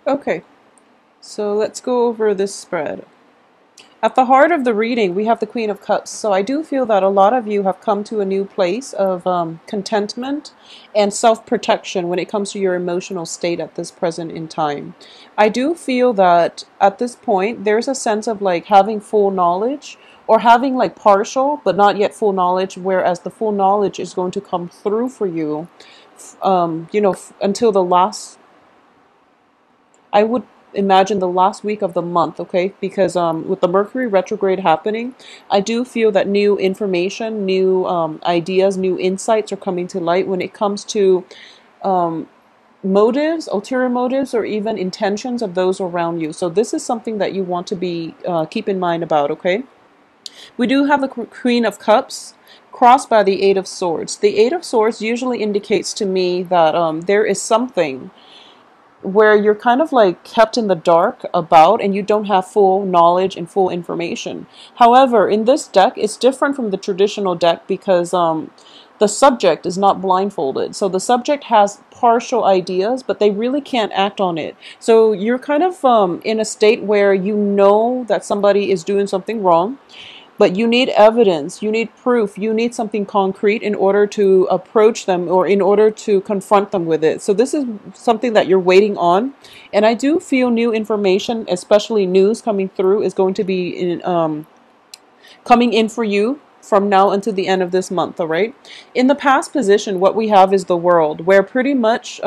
Okay, so let's go over this spread. At the heart of the reading, we have the Queen of Cups. So I do feel that a lot of you have come to a new place of contentment and self-protection when it comes to your emotional state at this present in time. I do feel that at this point, there's a sense of like having full knowledge or having like partial but not yet full knowledge, whereas the full knowledge is going to come through for you, until the last, I would imagine the last week of the month, okay? Because with the Mercury retrograde happening, I do feel that new information, new ideas, new insights are coming to light when it comes to um, motives, ulterior motives, or even intentions of those around you. So this is something that you want to be keep in mind about, okay? We do have the Queen of Cups crossed by the Eight of Swords. The Eight of Swords usually indicates to me that there is something where you're kind of like kept in the dark about and you don't have full knowledge and full information. However, in this deck, it's different from the traditional deck because the subject is not blindfolded. So the subject has partial ideas, but they really can't act on it. So you're kind of in a state where you know that somebody is doing something wrong, but you need evidence, you need proof, you need something concrete in order to approach them or in order to confront them with it. So this is something that you're waiting on. And I do feel new information, especially news coming through, is going to be coming in for you from now until the end of this month, all right? In the past position, what we have is the world, where pretty much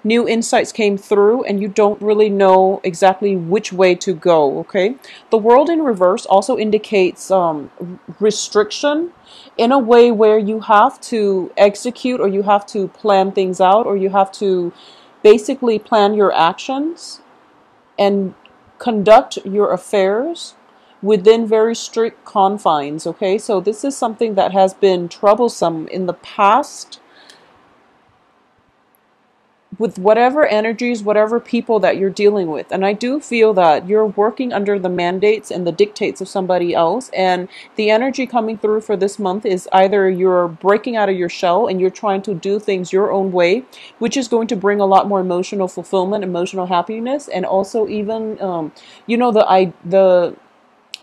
new insights came through and you don't really know exactly which way to go, okay? The world in reverse also indicates restriction in a way where you have to execute or you have to plan things out or you have to basically plan your actions and conduct your affairs within very strict confines, okay? So this is something that has been troublesome in the past with whatever energies, whatever people that you're dealing with. And I do feel that you're working under the mandates and the dictates of somebody else. And the energy coming through for this month is either you're breaking out of your shell and you're trying to do things your own way, which is going to bring a lot more emotional fulfillment, emotional happiness, and also even,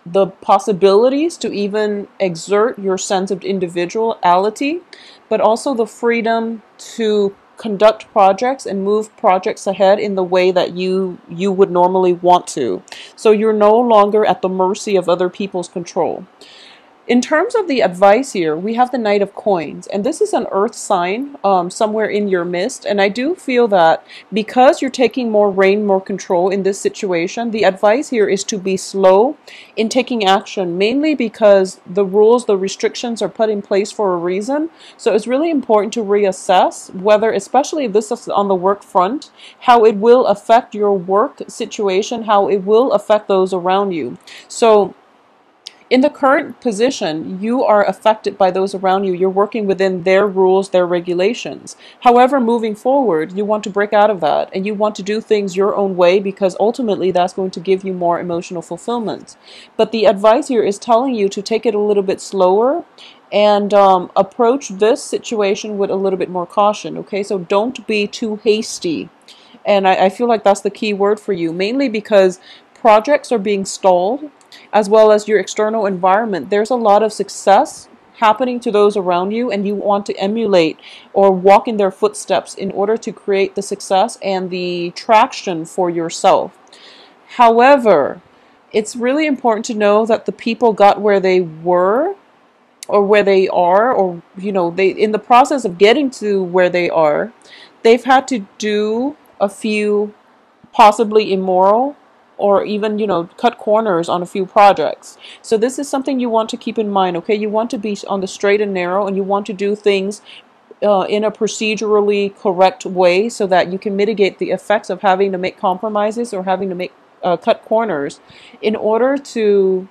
the possibilities to even exert your sense of individuality, but also the freedom to conduct projects and move projects ahead in the way that you would normally want to. So you're no longer at the mercy of other people's control. In terms of the advice here, we have the Knight of Coins, and this is an earth sign somewhere in your midst. And I do feel that because you're taking more reign, more control in this situation, the advice here is to be slow in taking action, mainly because the rules, the restrictions are put in place for a reason. So it's really important to reassess whether, especially if this is on the work front, how it will affect your work situation, how it will affect those around you. So in the current position, you are affected by those around you. You're working within their rules, their regulations. However, moving forward, you want to break out of that and you want to do things your own way because ultimately that's going to give you more emotional fulfillment. But the advice here is telling you to take it a little bit slower and approach this situation with a little bit more caution, okay? So don't be too hasty. And I feel like that's the key word for you, mainly because projects are being stalled as well as your external environment. There's a lot of success happening to those around you, and you want to emulate or walk in their footsteps in order to create the success and the traction for yourself. However, it's really important to know that the people got where they were or where they are, or they in the process of getting to where they are, they've had to do a few possibly immoral or even cut corners on a few projects. So this is something you want to keep in mind, okay? You want to be on the straight and narrow, and you want to do things in a procedurally correct way so that you can mitigate the effects of having to make compromises or having to make cut corners in order to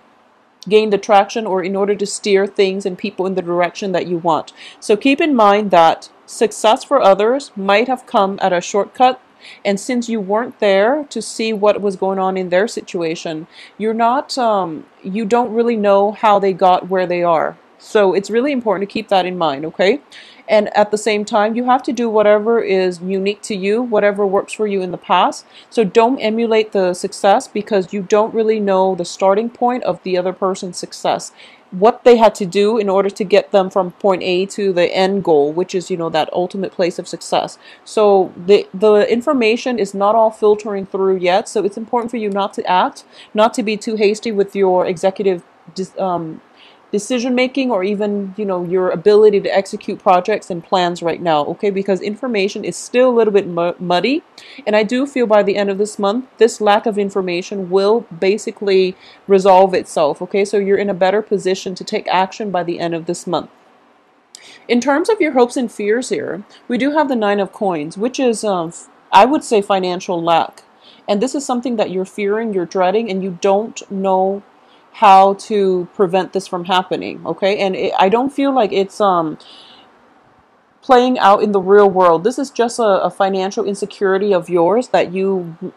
gain the traction or in order to steer things and people in the direction that you want. So keep in mind that success for others might have come at a shortcut, and since you weren't there to see what was going on in their situation, you don't really know how they got where they are. So it's really important to keep that in mind, okay? And at the same time, you have to do whatever is unique to you, whatever works for you in the past. So don't emulate the success, because you don't really know the starting point of the other person's success, what they had to do in order to get them from point A to the end goal, which is, that ultimate place of success. So the information is not all filtering through yet. So it's important for you not to be too hasty with your executive decision making, or even your ability to execute projects and plans right now, okay? Because information is still a little bit muddy, and I do feel by the end of this month this lack of information will basically resolve itself, okay? So you're in a better position to take action by the end of this month. In terms of your hopes and fears here, we do have the Nine of Coins, which is I would say financial lack. And this is something that you're fearing, you're dreading, and you don't know how to prevent this from happening, okay? And I don't feel like it's playing out in the real world. This is just a financial insecurity of yours that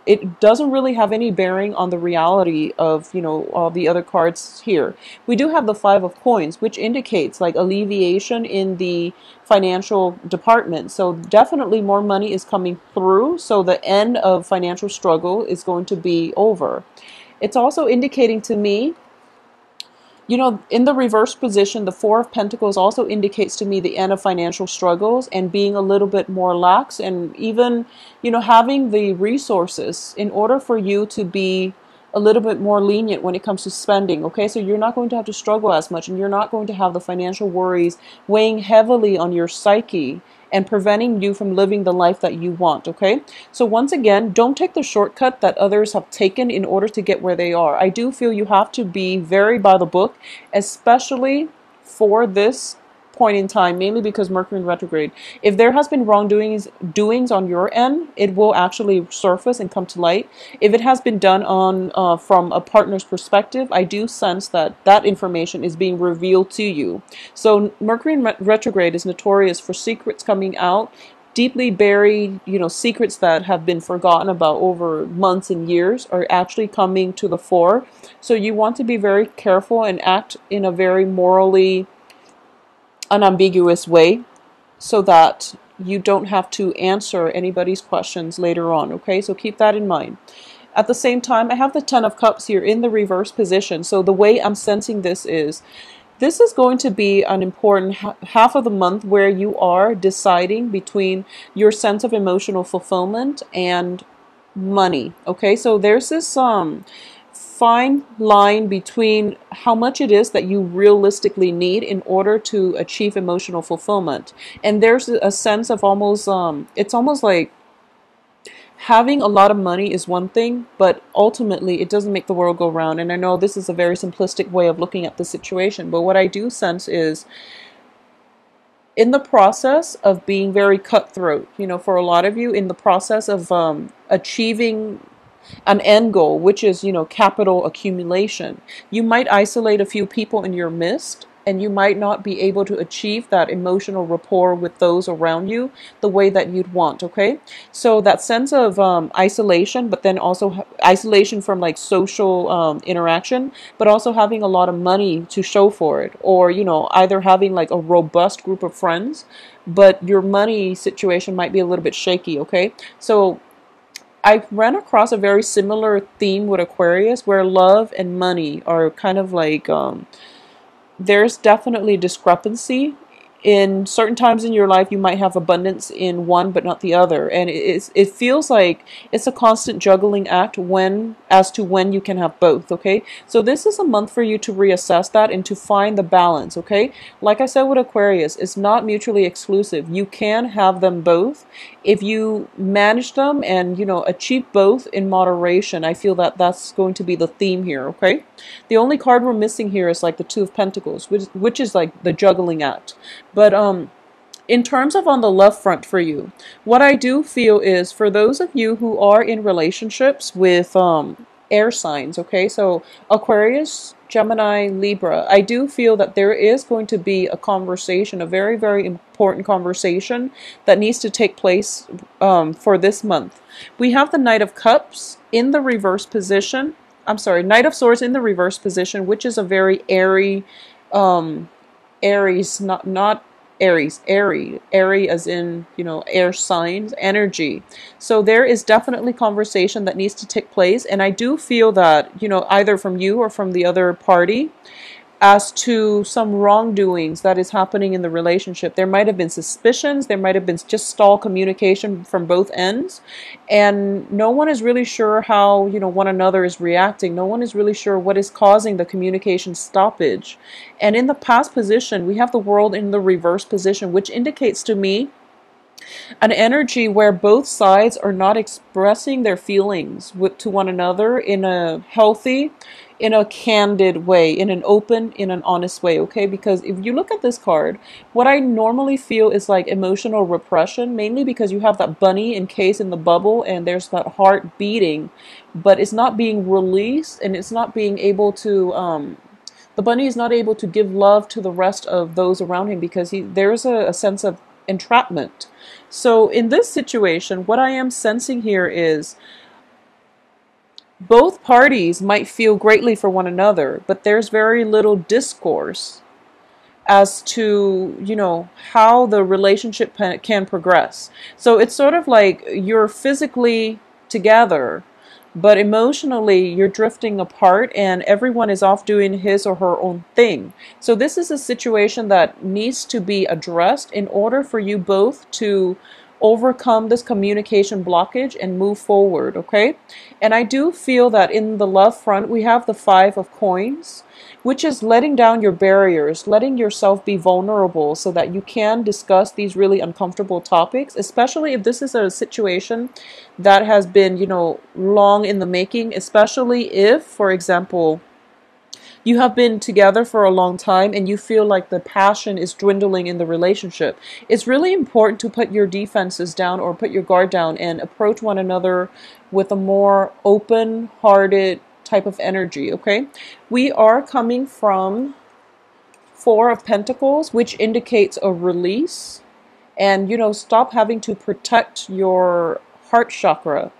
it doesn't really have any bearing on the reality of, all the other cards here. We do have the Five of Coins, which indicates like alleviation in the financial department. So definitely more money is coming through. So the end of financial struggle is going to be over. It's also indicating to me, in the reverse position, the Four of Pentacles also indicates to me the end of financial struggles and being a little bit more lax, and even, having the resources in order for you to be a little bit more lenient when it comes to spending, okay? So you're not going to have to struggle as much, and you're not going to have the financial worries weighing heavily on your psyche and preventing you from living the life that you want, okay? So once again, don't take the shortcut that others have taken in order to get where they are. I do feel you have to be very by the book, especially for this point in time, mainly because Mercury in retrograde. If there has been doings on your end, it will actually surface and come to light. If it has been done on from a partner's perspective, I do sense that information is being revealed to you. So Mercury in retrograde is notorious for secrets coming out, deeply buried, secrets that have been forgotten about over months and years are actually coming to the fore. So you want to be very careful and act in a very morally unambiguous way, so that you don't have to answer anybody's questions later on, okay? So keep that in mind. At the same time, I have the Ten of Cups here in the reverse position. So the way I'm sensing this is going to be an important half of the month where you are deciding between your sense of emotional fulfillment and money, okay? So there's this fine line between how much it is that you realistically need in order to achieve emotional fulfillment. And there's a sense of almost, it's almost like having a lot of money is one thing, but ultimately it doesn't make the world go round. And I know this is a very simplistic way of looking at the situation, but what I do sense is, in the process of being very cutthroat, for a lot of you, in the process of achieving an end goal, which is, capital accumulation, you might isolate a few people in your midst, and you might not be able to achieve that emotional rapport with those around you the way that you'd want, okay? So that sense of isolation, but then also isolation from like social interaction, but also having a lot of money to show for it, or, either having like a robust group of friends, but your money situation might be a little bit shaky, okay? So I ran across a very similar theme with Aquarius, where love and money are kind of like, there's definitely discrepancy. In certain times in your life, you might have abundance in one but not the other, and it feels like it's a constant juggling act as to when you can have both, okay? So this is a month for you to reassess that and to find the balance, okay? Like I said with Aquarius, it's not mutually exclusive. You can have them both if you manage them and, achieve both in moderation. I feel that that's going to be the theme here, okay? The only card we're missing here is like the Two of Pentacles, which is like the juggling act. But in terms of on the love front for you, what I do feel is, for those of you who are in relationships with air signs, okay, so Aquarius, Gemini, Libra, I do feel that there is going to be a conversation, a very, very important conversation that needs to take place for this month. We have the Knight of Cups in the reverse position. I'm sorry, Knight of Swords in the reverse position, which is a very airy, Aries, not Aries, Aries as in, air signs, energy. So there is definitely conversation that needs to take place. And I do feel that, either from you or from the other party, as to some wrongdoings that is happening in the relationship. There might have been suspicions, there might have been just stall communication from both ends, and no one is really sure how, one another is reacting. No one is really sure what is causing the communication stoppage. And in the past position, we have the world in the reverse position, which indicates to me an energy where both sides are not expressing their feelings to one another in a healthy, in a candid way, in an open, in an honest way, okay? Because if you look at this card, what I normally feel is like emotional repression, mainly because you have that bunny encased in the bubble and there's that heart beating, but it's not being released, and it's not being able to, the bunny is not able to give love to the rest of those around him because there's a sense of entrapment. So in this situation, what I am sensing here is both parties might feel greatly for one another, but there's very little discourse as to, how the relationship can progress. So it's sort of like you're physically together, but emotionally you're drifting apart and everyone is off doing his or her own thing. So this is a situation that needs to be addressed in order for you both to overcome this communication blockage and move forward, okay? And I do feel that in the love front, we have the Five of Coins, which is letting down your barriers, letting yourself be vulnerable so that you can discuss these really uncomfortable topics, especially if this is a situation that has been, long in the making, especially if, for example, you have been together for a long time and you feel like the passion is dwindling in the relationship. It's really important to put your defenses down or put your guard down and approach one another with a more open-hearted type of energy, okay? We are coming from Four of Pentacles, which indicates a release and, stop having to protect your heart chakra.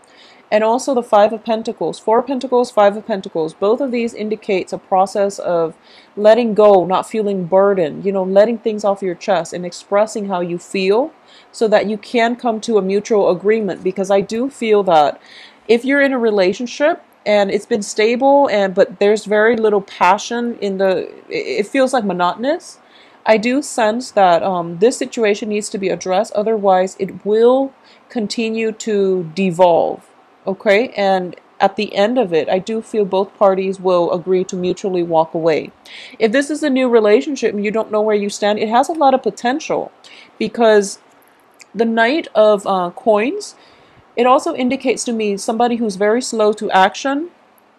And also the Five of Pentacles, Four of Pentacles, Five of Pentacles. Both of these indicates a process of letting go, not feeling burdened, letting things off your chest and expressing how you feel so that you can come to a mutual agreement. Because I do feel that if you're in a relationship and it's been stable but there's very little passion it feels like monotonous. I do sense that this situation needs to be addressed. Otherwise, it will continue to devolve. Okay, and at the end of it, I do feel both parties will agree to mutually walk away. If this is a new relationship and you don't know where you stand, it has a lot of potential because the Knight of Coins, it also indicates to me somebody who's very slow to action,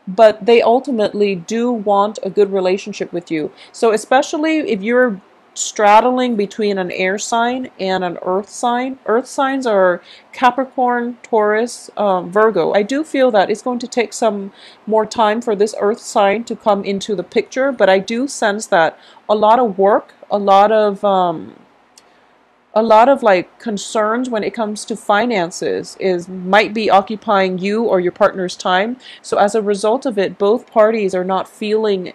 but they ultimately do want a good relationship with you. So especially if you're straddling between an air sign and an earth sign. Earth signs are Capricorn, Taurus, Virgo. I do feel that it's going to take some more time for this earth sign to come into the picture, but I do sense that a lot of work, a lot of like concerns when it comes to finances might be occupying you or your partner's time. So as a result of it, both parties are not feeling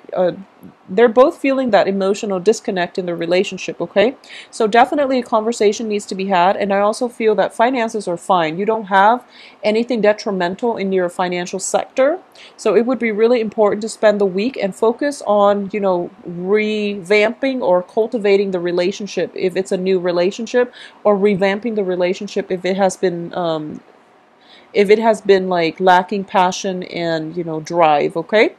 they're both feeling that emotional disconnect in the relationship, okay? So definitely a conversation needs to be had. And I also feel that finances are fine. You don't have anything detrimental in your financial sector. So it would be really important to spend the week and focus on, revamping or cultivating the relationship if it's a new relationship, or revamping the relationship if it has been like lacking passion and, drive, okay?